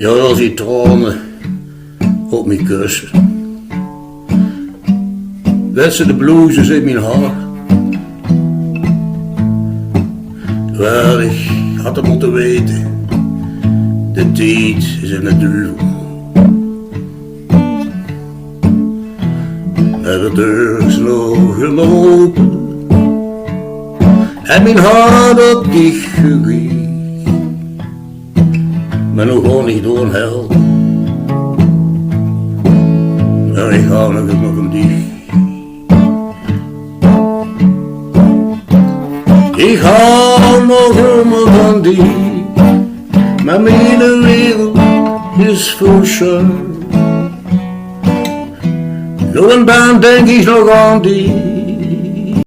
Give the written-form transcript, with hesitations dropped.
Ja, als die tranen op mijn kussen. Werd ze de bloesjes in mijn haar. Wel, ik had het moeten weten. De tijd is in de duivel. En de deur is nog helemaal open. En mijn hart op dicht gegooid. Maar nog gewoon niet door een hel. Maar ik hou nog een dicht. Ik hou nog een dicht. Maar mijn wereld is vol schijn. Nog een baan denk ik nog aan die.